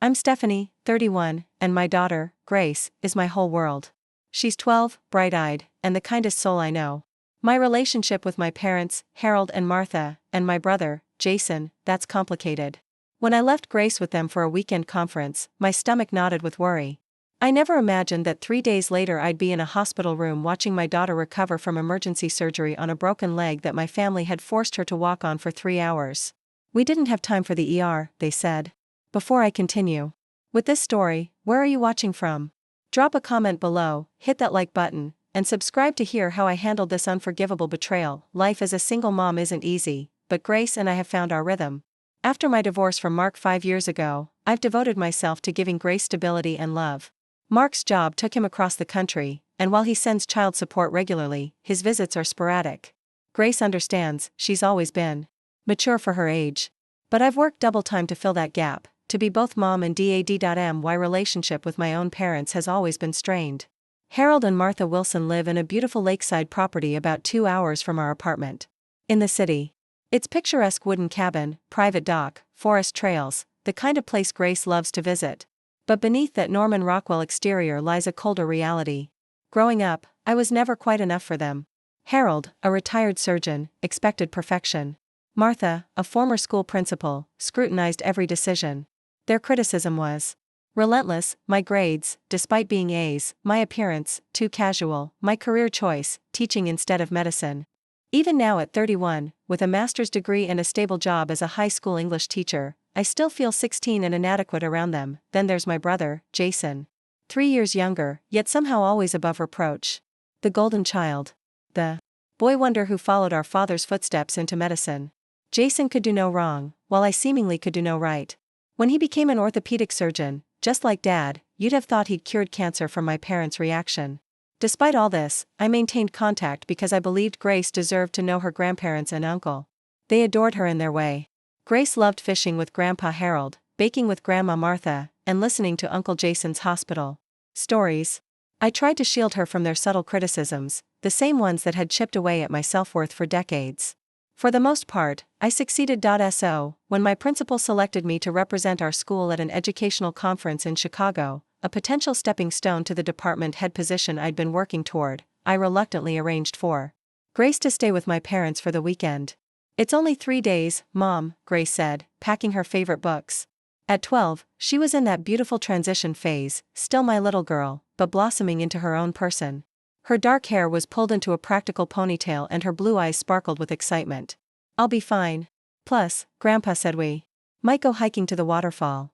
I'm Stephanie, 31, and my daughter, Grace, is my whole world. She's 12, bright-eyed, and the kindest soul I know. My relationship with my parents, Harold and Martha, and my brother, Jason, that's complicated. When I left Grace with them for a weekend conference, my stomach knotted with worry. I never imagined that 3 days later I'd be in a hospital room watching my daughter recover from emergency surgery on a broken leg that my family had forced her to walk on for 3 hours. We didn't have time for the ER, they said. Before I continue with this story, where are you watching from? Drop a comment below, hit that like button, and subscribe to hear how I handled this unforgivable betrayal. Life as a single mom isn't easy, but Grace and I have found our rhythm. After my divorce from Mark 5 years ago, I've devoted myself to giving Grace stability and love. Mark's job took him across the country, and while he sends child support regularly, his visits are sporadic. Grace understands, she's always been mature for her age. But I've worked double time to fill that gap. To be both mom and dad. My relationship with my own parents has always been strained. Harold and Martha Wilson live in a beautiful lakeside property about 2 hours from our apartment. In the city. It's picturesque wooden cabin, private dock, forest trails, the kind of place Grace loves to visit. But beneath that Norman Rockwell exterior lies a colder reality. Growing up, I was never quite enough for them. Harold, a retired surgeon, expected perfection. Martha, a former school principal, scrutinized every decision. Their criticism was relentless: my grades, despite being A's, my appearance, too casual, my career choice, teaching instead of medicine. Even now at 31, with a master's degree and a stable job as a high school English teacher, I still feel 16 and inadequate around them. Then there's my brother, Jason. 3 years younger, yet somehow always above reproach. The golden child. The boy wonder who followed our father's footsteps into medicine. Jason could do no wrong, while I seemingly could do no right. When he became an orthopedic surgeon, just like Dad, you'd have thought he'd cured cancer from my parents' reaction. Despite all this, I maintained contact because I believed Grace deserved to know her grandparents and uncle. They adored her in their way. Grace loved fishing with Grandpa Harold, baking with Grandma Martha, and listening to Uncle Jason's hospital stories. I tried to shield her from their subtle criticisms, the same ones that had chipped away at my self-worth for decades. For the most part, I succeeded. So, when my principal selected me to represent our school at an educational conference in Chicago, a potential stepping stone to the department head position I'd been working toward, I reluctantly arranged for Grace to stay with my parents for the weekend. It's only 3 days, Mom, Grace said, packing her favorite books. At 12, she was in that beautiful transition phase, still my little girl, but blossoming into her own person. Her dark hair was pulled into a practical ponytail and her blue eyes sparkled with excitement. I'll be fine. Plus, Grandpa said we might go hiking to the waterfall.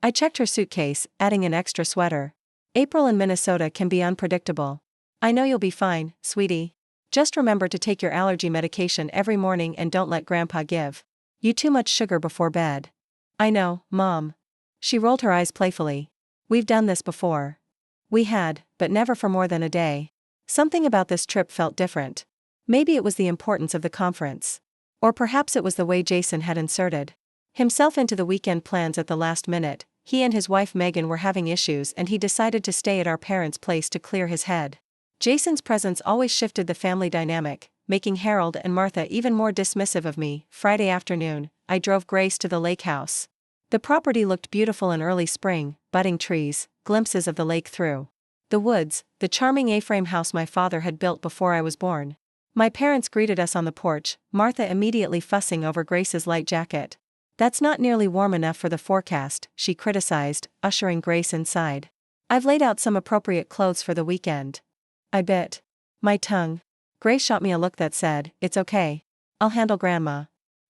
I checked her suitcase, adding an extra sweater. April in Minnesota can be unpredictable. I know you'll be fine, sweetie. Just remember to take your allergy medication every morning and don't let Grandpa give you too much sugar before bed. I know, Mom. She rolled her eyes playfully. We've done this before. We had, but never for more than a day. Something about this trip felt different. Maybe it was the importance of the conference. Or perhaps it was the way Jason had inserted himself into the weekend plans at the last minute. He and his wife Megan were having issues and he decided to stay at our parents' place to clear his head. Jason's presence always shifted the family dynamic, making Harold and Martha even more dismissive of me. Friday afternoon, I drove Grace to the lake house. The property looked beautiful in early spring, budding trees, glimpses of the lake through the woods, the charming A-frame house my father had built before I was born. My parents greeted us on the porch, Martha immediately fussing over Grace's light jacket. That's not nearly warm enough for the forecast, she criticized, ushering Grace inside. I've laid out some appropriate clothes for the weekend. I bit my tongue. Grace shot me a look that said, it's okay. I'll handle Grandma.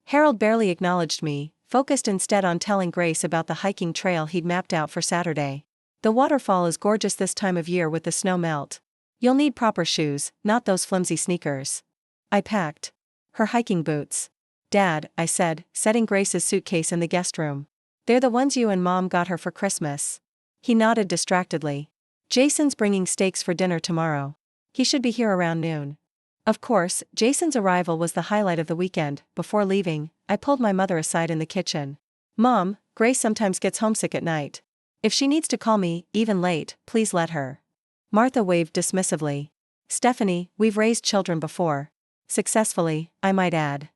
Harold barely acknowledged me, focused instead on telling Grace about the hiking trail he'd mapped out for Saturday. The waterfall is gorgeous this time of year with the snow melt. You'll need proper shoes, not those flimsy sneakers. I packed her hiking boots. Dad, I said, setting Grace's suitcase in the guest room. They're the ones you and Mom got her for Christmas. He nodded distractedly. Jason's bringing steaks for dinner tomorrow. He should be here around noon. Of course, Jason's arrival was the highlight of the weekend. Before leaving, I pulled my mother aside in the kitchen. Mom, Grace sometimes gets homesick at night. If she needs to call me, even late, please let her. Martha waved dismissively. Stephanie, we've raised children before. Successfully, I might add.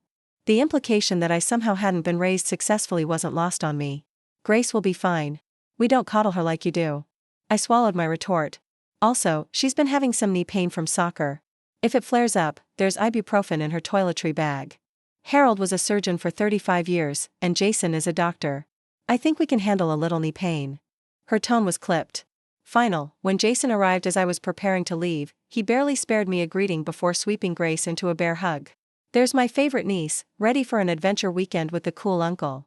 The implication that I somehow hadn't been raised successfully wasn't lost on me. Grace will be fine. We don't coddle her like you do. I swallowed my retort. Also, she's been having some knee pain from soccer. If it flares up, there's ibuprofen in her toiletry bag. Harold was a surgeon for 35 years, and Jason is a doctor. I think we can handle a little knee pain. Her tone was clipped. Final, when Jason arrived as I was preparing to leave, he barely spared me a greeting before sweeping Grace into a bear hug. There's my favorite niece, ready for an adventure weekend with the cool uncle.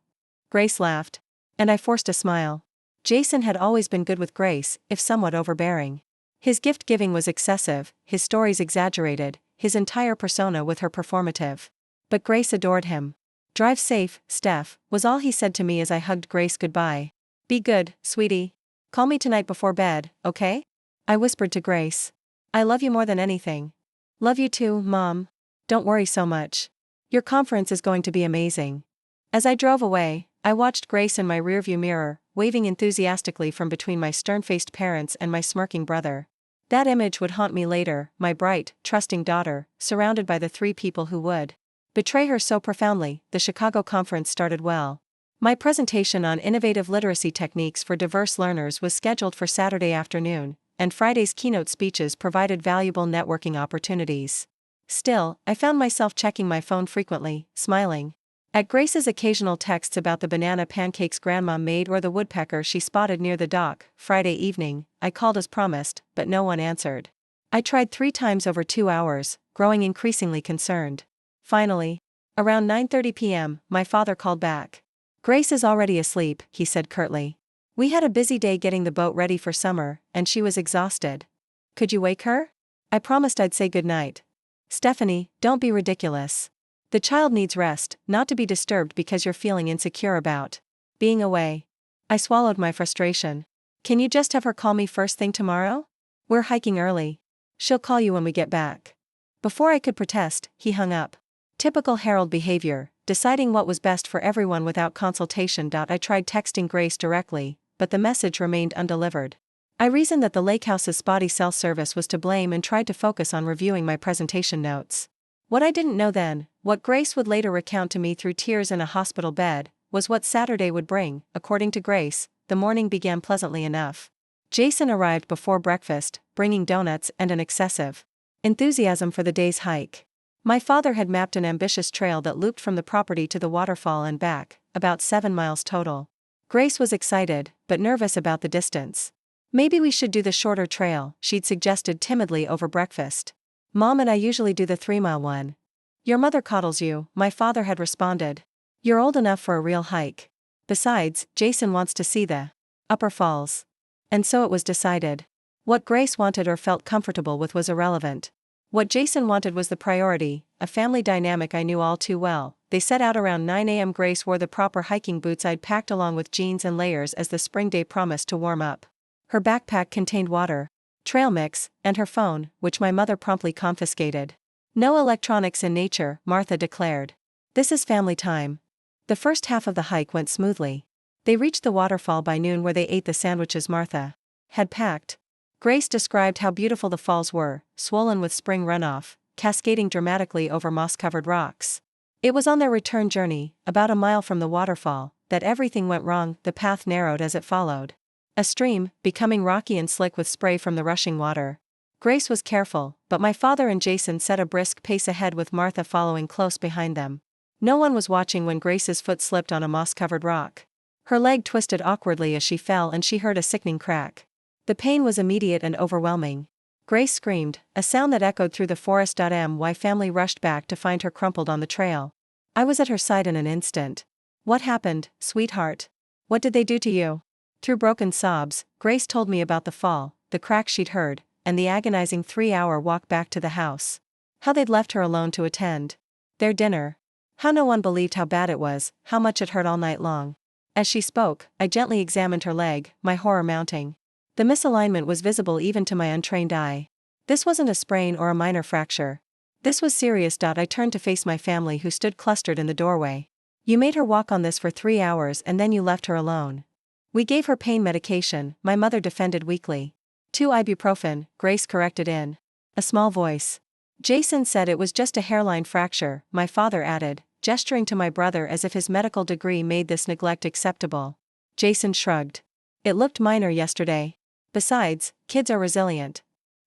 Grace laughed. And I forced a smile. Jason had always been good with Grace, if somewhat overbearing. His gift-giving was excessive, his stories exaggerated, his entire persona with her performative. But Grace adored him. Drive safe, Steph, was all he said to me as I hugged Grace goodbye. Be good, sweetie. Call me tonight before bed, okay? I whispered to Grace. I love you more than anything. Love you too, Mom. Don't worry so much. Your conference is going to be amazing. As I drove away, I watched Grace in my rearview mirror, waving enthusiastically from between my stern-faced parents and my smirking brother. That image would haunt me later, my bright, trusting daughter, surrounded by the 3 people who would betray her so profoundly. The Chicago conference started well. My presentation on innovative literacy techniques for diverse learners was scheduled for Saturday afternoon, and Friday's keynote speeches provided valuable networking opportunities. Still, I found myself checking my phone frequently, smiling at Grace's occasional texts about the banana pancakes Grandma made or the woodpecker she spotted near the dock. Friday evening, I called as promised, but no one answered. I tried 3 times over 2 hours, growing increasingly concerned. Finally, around 9:30 p.m., my father called back. Grace is already asleep, he said curtly. We had a busy day getting the boat ready for summer, and she was exhausted. Could you wake her? I promised I'd say goodnight. Stephanie, don't be ridiculous. The child needs rest, not to be disturbed because you're feeling insecure about being away. I swallowed my frustration. Can you just have her call me first thing tomorrow? We're hiking early. She'll call you when we get back. Before I could protest, he hung up. Typical Harold behavior, deciding what was best for everyone without consultation. I tried texting Grace directly, but the message remained undelivered. I reasoned that the lake house's spotty cell service was to blame and tried to focus on reviewing my presentation notes. What I didn't know then, what Grace would later recount to me through tears in a hospital bed, was what Saturday would bring. According to Grace, the morning began pleasantly enough. Jason arrived before breakfast, bringing donuts and an excessive enthusiasm for the day's hike. My father had mapped an ambitious trail that looped from the property to the waterfall and back, about 7 miles total. Grace was excited, but nervous about the distance. Maybe we should do the shorter trail, she'd suggested timidly over breakfast. Mom and I usually do the 3-mile one. Your mother coddles you, my father had responded. You're old enough for a real hike. Besides, Jason wants to see the upper falls. And so it was decided. What Grace wanted or felt comfortable with was irrelevant. What Jason wanted was the priority, a family dynamic I knew all too well. They set out around 9 a.m. Grace wore the proper hiking boots I'd packed along with jeans and layers as the spring day promised to warm up. Her backpack contained water, trail mix, and her phone, which my mother promptly confiscated. No electronics in nature, Martha declared. This is family time. The first half of the hike went smoothly. They reached the waterfall by noon where they ate the sandwiches Martha had packed. Grace described how beautiful the falls were, swollen with spring runoff, cascading dramatically over moss-covered rocks. It was on their return journey, about a mile from the waterfall, that everything went wrong. The path narrowed as it followed a stream, becoming rocky and slick with spray from the rushing water. Grace was careful, but my father and Jason set a brisk pace ahead with Martha following close behind them. No one was watching when Grace's foot slipped on a moss-covered rock. Her leg twisted awkwardly as she fell and she heard a sickening crack. The pain was immediate and overwhelming. Grace screamed, a sound that echoed through the forest. My family rushed back to find her crumpled on the trail. I was at her side in an instant. What happened, sweetheart? What did they do to you? Through broken sobs, Grace told me about the fall, the crack she'd heard, and the agonizing 3-hour walk back to the house. How they'd left her alone to attend their dinner. How no one believed how bad it was, how much it hurt all night long. As she spoke, I gently examined her leg, my horror mounting. The misalignment was visible even to my untrained eye. This wasn't a sprain or a minor fracture. This was serious. I turned to face my family who stood clustered in the doorway. You made her walk on this for 3 hours and then you left her alone. We gave her pain medication, my mother defended weakly. 2 ibuprofen, Grace corrected in a small voice. Jason said it was just a hairline fracture, my father added, gesturing to my brother as if his medical degree made this neglect acceptable. Jason shrugged. It looked minor yesterday. Besides, kids are resilient.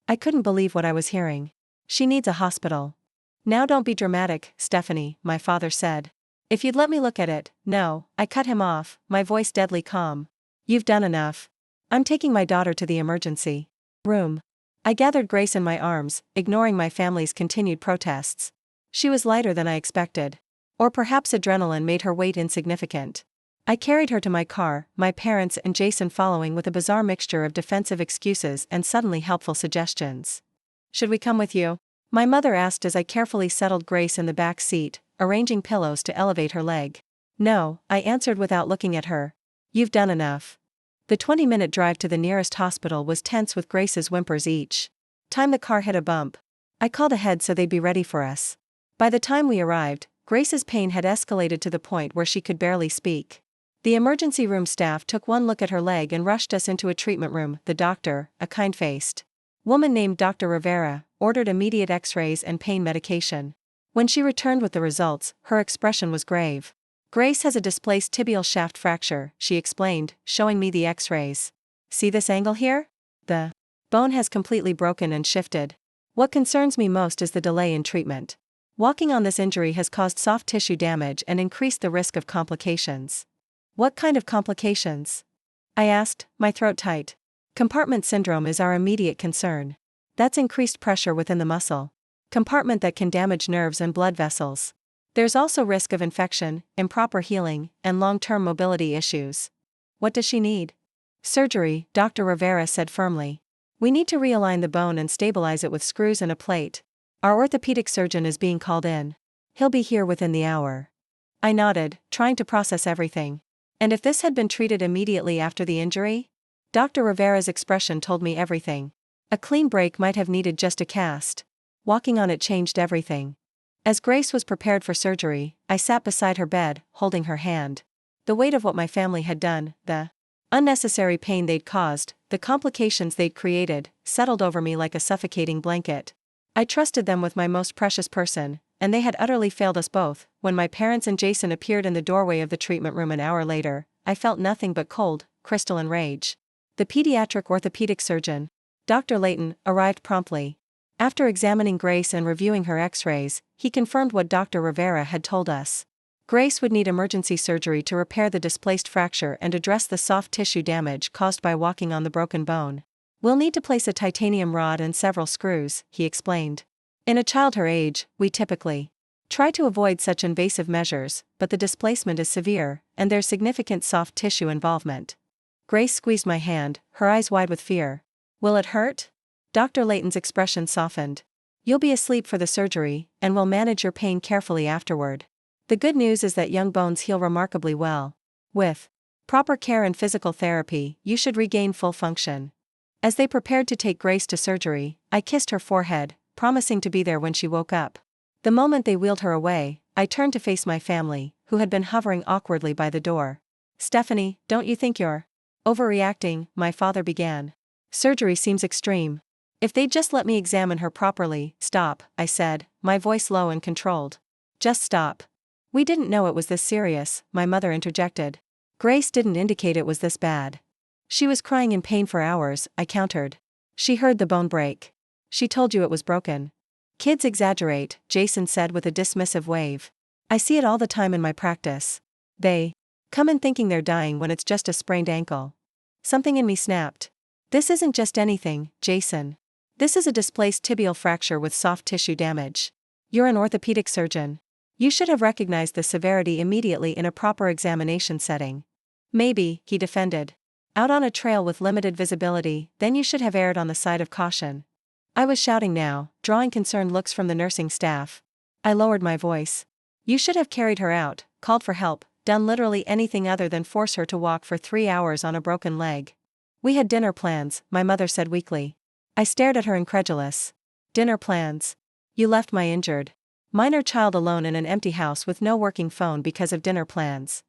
I couldn't believe what I was hearing. She needs a hospital. Now don't be dramatic, Stephanie, my father said. If you'd let me look at it. No, I cut him off, my voice deadly calm. You've done enough. I'm taking my daughter to the emergency room. I gathered Grace in my arms, ignoring my family's continued protests. She was lighter than I expected. Or perhaps adrenaline made her weight insignificant. I carried her to my car, my parents and Jason following with a bizarre mixture of defensive excuses and suddenly helpful suggestions. Should we come with you? My mother asked as I carefully settled Grace in the back seat, arranging pillows to elevate her leg. No, I answered without looking at her. You've done enough. The 20-minute drive to the nearest hospital was tense with Grace's whimpers each time the car hit a bump. I called ahead so they'd be ready for us. By the time we arrived, Grace's pain had escalated to the point where she could barely speak. The emergency room staff took one look at her leg and rushed us into a treatment room. The doctor, a kind-faced woman named Dr. Rivera, ordered immediate x-rays and pain medication. When she returned with the results, her expression was grave. Grace has a displaced tibial shaft fracture, she explained, showing me the x-rays. See this angle here? The bone has completely broken and shifted. What concerns me most is the delay in treatment. Walking on this injury has caused soft tissue damage and increased the risk of complications. What kind of complications? I asked, my throat tight. Compartment syndrome is our immediate concern. That's increased pressure within the muscle compartment that can damage nerves and blood vessels. There's also risk of infection, improper healing, and long-term mobility issues. What does she need? Surgery, Dr. Rivera said firmly. We need to realign the bone and stabilize it with screws and a plate. Our orthopedic surgeon is being called in. He'll be here within the hour. I nodded, trying to process everything. And if this had been treated immediately after the injury? Dr. Rivera's expression told me everything. A clean break might have needed just a cast. Walking on it changed everything. As Grace was prepared for surgery, I sat beside her bed, holding her hand. The weight of what my family had done, the unnecessary pain they'd caused, the complications they'd created, settled over me like a suffocating blanket. I trusted them with my most precious person, and they had utterly failed us both. When my parents and Jason appeared in the doorway of the treatment room an hour later, I felt nothing but cold, crystalline rage. The pediatric orthopedic surgeon, Dr. Layton, arrived promptly. After examining Grace and reviewing her x-rays, he confirmed what Dr. Rivera had told us. Grace would need emergency surgery to repair the displaced fracture and address the soft tissue damage caused by walking on the broken bone. We'll need to place a titanium rod and several screws, he explained. In a child her age, we typically try to avoid such invasive measures, but the displacement is severe, and there's significant soft tissue involvement. Grace squeezed my hand, her eyes wide with fear. Will it hurt? Dr. Layton's expression softened. You'll be asleep for the surgery, and we'll manage your pain carefully afterward. The good news is that young bones heal remarkably well. With proper care and physical therapy, you should regain full function. As they prepared to take Grace to surgery, I kissed her forehead, promising to be there when she woke up. The moment they wheeled her away, I turned to face my family, who had been hovering awkwardly by the door. Stephanie, don't you think you're overreacting? My father began. Surgery seems extreme. If they'd just let me examine her properly. Stop, I said, my voice low and controlled. Just stop. We didn't know it was this serious, my mother interjected. Grace didn't indicate it was this bad. She was crying in pain for hours, I countered. She heard the bone break. She told you it was broken. Kids exaggerate, Jason said with a dismissive wave. I see it all the time in my practice. They come in thinking they're dying when it's just a sprained ankle. Something in me snapped. This isn't just anything, Jason. This is a displaced tibial fracture with soft tissue damage. You're an orthopedic surgeon. You should have recognized the severity immediately in a proper examination setting. Maybe, he defended. Out on a trail with limited visibility, then you should have erred on the side of caution. I was shouting now, drawing concerned looks from the nursing staff. I lowered my voice. You should have carried her out, called for help, done literally anything other than force her to walk for 3 hours on a broken leg. We had dinner plans, my mother said weakly. I stared at her incredulous. Dinner plans? You left my injured minor child alone in an empty house with no working phone because of dinner plans.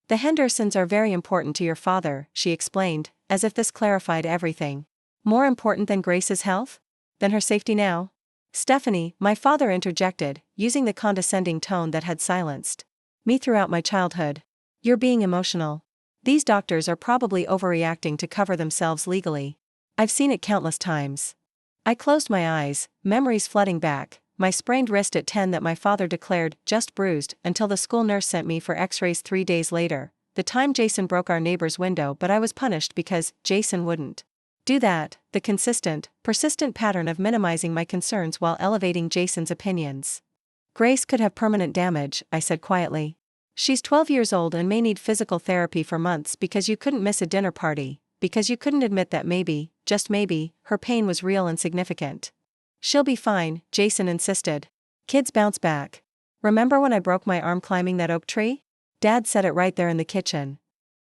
The Hendersons are very important to your father, she explained, as if this clarified everything. More important than Grace's health? Than her safety now? Stephanie, my father interjected, using the condescending tone that had silenced me throughout my childhood. You're being emotional. These doctors are probably overreacting to cover themselves legally. I've seen it countless times. I closed my eyes, memories flooding back, my sprained wrist at 10 that my father declared just bruised until the school nurse sent me for x-rays 3 days later, the time Jason broke our neighbor's window but I was punished because Jason wouldn't do that, the consistent, persistent pattern of minimizing my concerns while elevating Jason's opinions. Grace could have permanent damage, I said quietly. She's 12 years old and may need physical therapy for months because you couldn't miss a dinner party, because you couldn't admit that maybe, just maybe, her pain was real and significant. She'll be fine, Jason insisted. Kids bounce back. Remember when I broke my arm climbing that oak tree? Dad said it right there in the kitchen.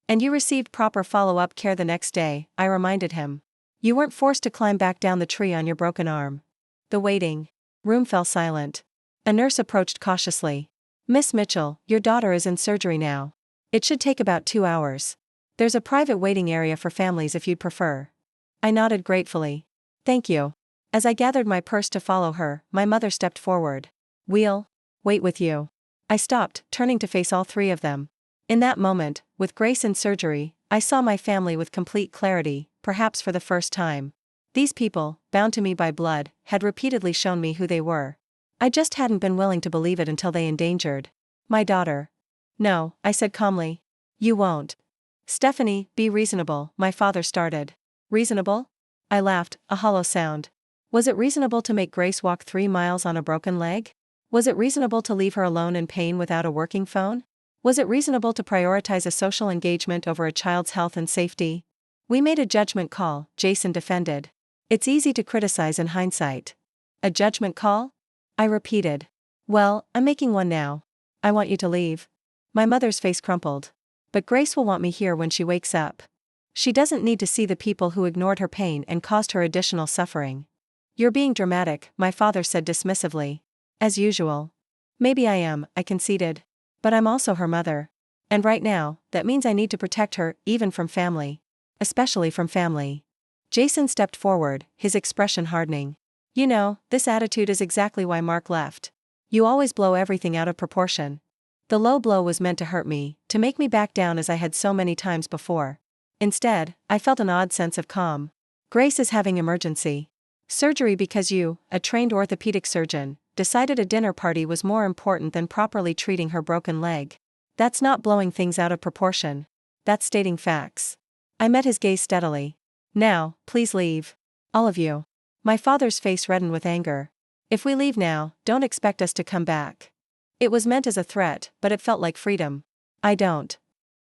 And you received proper follow-up care the next day, I reminded him. You weren't forced to climb back down the tree on your broken arm. The waiting room fell silent. A nurse approached cautiously. Miss Mitchell, your daughter is in surgery now. It should take about 2 hours. There's a private waiting area for families if you'd prefer. I nodded gratefully. Thank you. As I gathered my purse to follow her, my mother stepped forward. We'll wait with you. I stopped, turning to face all 3 of them. In that moment, with Grace in surgery, I saw my family with complete clarity, perhaps for the first time. These people, bound to me by blood, had repeatedly shown me who they were. I just hadn't been willing to believe it until they endangered my daughter. No, I said calmly. You won't. Stephanie, be reasonable, my father started. Reasonable? I laughed, a hollow sound. Was it reasonable to make Grace walk 3 miles on a broken leg? Was it reasonable to leave her alone in pain without a working phone? Was it reasonable to prioritize a social engagement over a child's health and safety? We made a judgment call, Jason defended. It's easy to criticize in hindsight. A judgment call? I repeated. Well, I'm making one now. I want you to leave. My mother's face crumpled. But Grace will want me here when she wakes up. She doesn't need to see the people who ignored her pain and caused her additional suffering. You're being dramatic, my father said dismissively. As usual. Maybe I am, I conceded. But I'm also her mother. And right now, that means I need to protect her, even from family. Especially from family. Jason stepped forward, his expression hardening. You know, this attitude is exactly why Mark left. You always blow everything out of proportion. The low blow was meant to hurt me, to make me back down as I had so many times before. Instead, I felt an odd sense of calm. Grace is having emergency surgery because you, a trained orthopedic surgeon, decided a dinner party was more important than properly treating her broken leg. That's not blowing things out of proportion. That's stating facts. I met his gaze steadily. Now, please leave. All of you. My father's face reddened with anger. If we leave now, don't expect us to come back. It was meant as a threat, but it felt like freedom. I don't.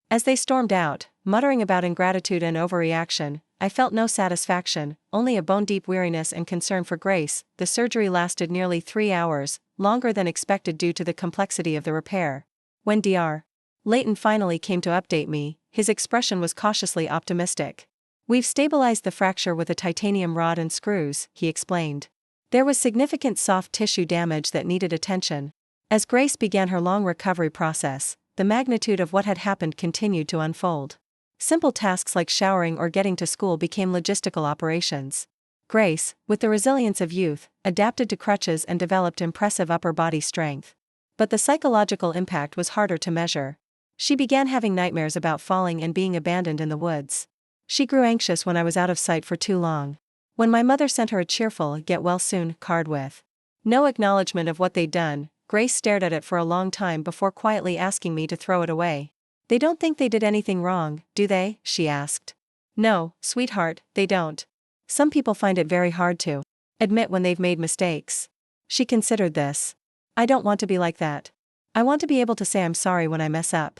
As they stormed out, muttering about ingratitude and overreaction, I felt no satisfaction, only a bone-deep weariness and concern for Grace. The surgery lasted nearly 3 hours, longer than expected due to the complexity of the repair. When Dr. Layton finally came to update me, his expression was cautiously optimistic. We've stabilized the fracture with a titanium rod and screws, he explained. There was significant soft tissue damage that needed attention. As Grace began her long recovery process, the magnitude of what had happened continued to unfold. Simple tasks like showering or getting to school became logistical operations. Grace, with the resilience of youth, adapted to crutches and developed impressive upper body strength. But the psychological impact was harder to measure. She began having nightmares about falling and being abandoned in the woods. She grew anxious when I was out of sight for too long. When my mother sent her a cheerful "get well soon" card with no acknowledgement of what they'd done, Grace stared at it for a long time before quietly asking me to throw it away. They don't think they did anything wrong, do they? She asked. No, sweetheart, they don't. Some people find it very hard to admit when they've made mistakes. She considered this. I don't want to be like that. I want to be able to say I'm sorry when I mess up.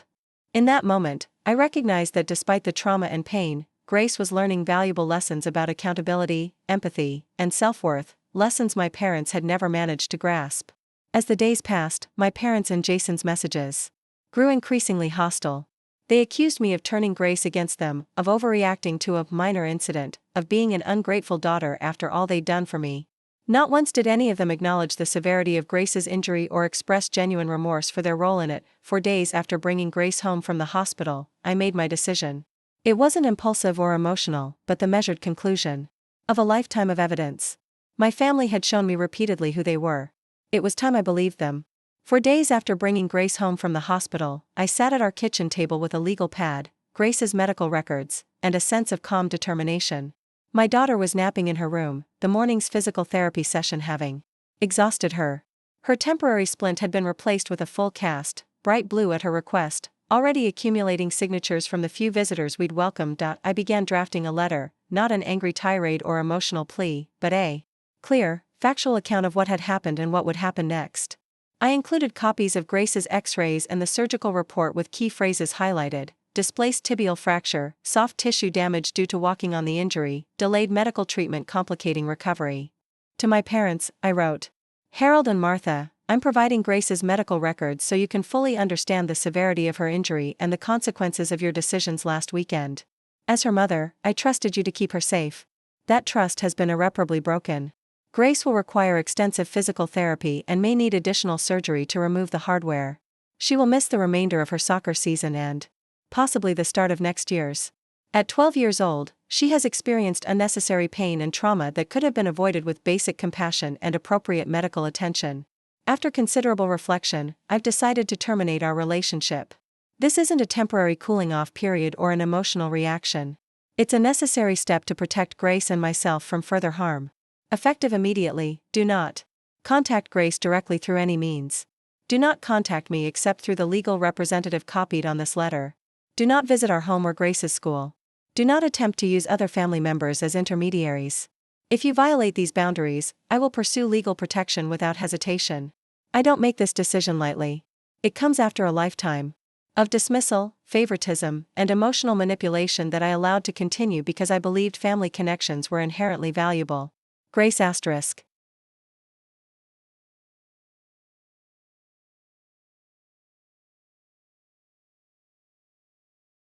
In that moment, I recognized that despite the trauma and pain, Grace was learning valuable lessons about accountability, empathy, and self-worth, lessons my parents had never managed to grasp. As the days passed, my parents and Jason's messages grew increasingly hostile. They accused me of turning Grace against them, of overreacting to a minor incident, of being an ungrateful daughter after all they'd done for me. Not once did any of them acknowledge the severity of Grace's injury or express genuine remorse for their role in it. For days after bringing Grace home from the hospital, I made my decision. It wasn't impulsive or emotional, but the measured conclusion of a lifetime of evidence. My family had shown me repeatedly who they were. It was time I believed them. For days after bringing Grace home from the hospital, I sat at our kitchen table with a legal pad, Grace's medical records, and a sense of calm determination. My daughter was napping in her room, the morning's physical therapy session having exhausted her. Her temporary splint had been replaced with a full cast, bright blue at her request, already accumulating signatures from the few visitors we'd welcomed. I began drafting a letter, not an angry tirade or emotional plea, but a clear, factual account of what had happened and what would happen next. I included copies of Grace's x-rays and the surgical report with key phrases highlighted: displaced tibial fracture, soft tissue damage due to walking on the injury, delayed medical treatment complicating recovery. To my parents, I wrote, Harold and Martha, I'm providing Grace's medical records so you can fully understand the severity of her injury and the consequences of your decisions last weekend. As her mother, I trusted you to keep her safe. That trust has been irreparably broken. Grace will require extensive physical therapy and may need additional surgery to remove the hardware. She will miss the remainder of her soccer season and possibly the start of next year's. At 12 years old, she has experienced unnecessary pain and trauma that could have been avoided with basic compassion and appropriate medical attention. After considerable reflection, I've decided to terminate our relationship. This isn't a temporary cooling-off period or an emotional reaction. It's a necessary step to protect Grace and myself from further harm. Effective immediately, do not contact Grace directly through any means. Do not contact me except through the legal representative copied on this letter. Do not visit our home or Grace's school. Do not attempt to use other family members as intermediaries. If you violate these boundaries, I will pursue legal protection without hesitation. I don't make this decision lightly. It comes after a lifetime of dismissal, favoritism, and emotional manipulation that I allowed to continue because I believed family connections were inherently valuable. Grace *.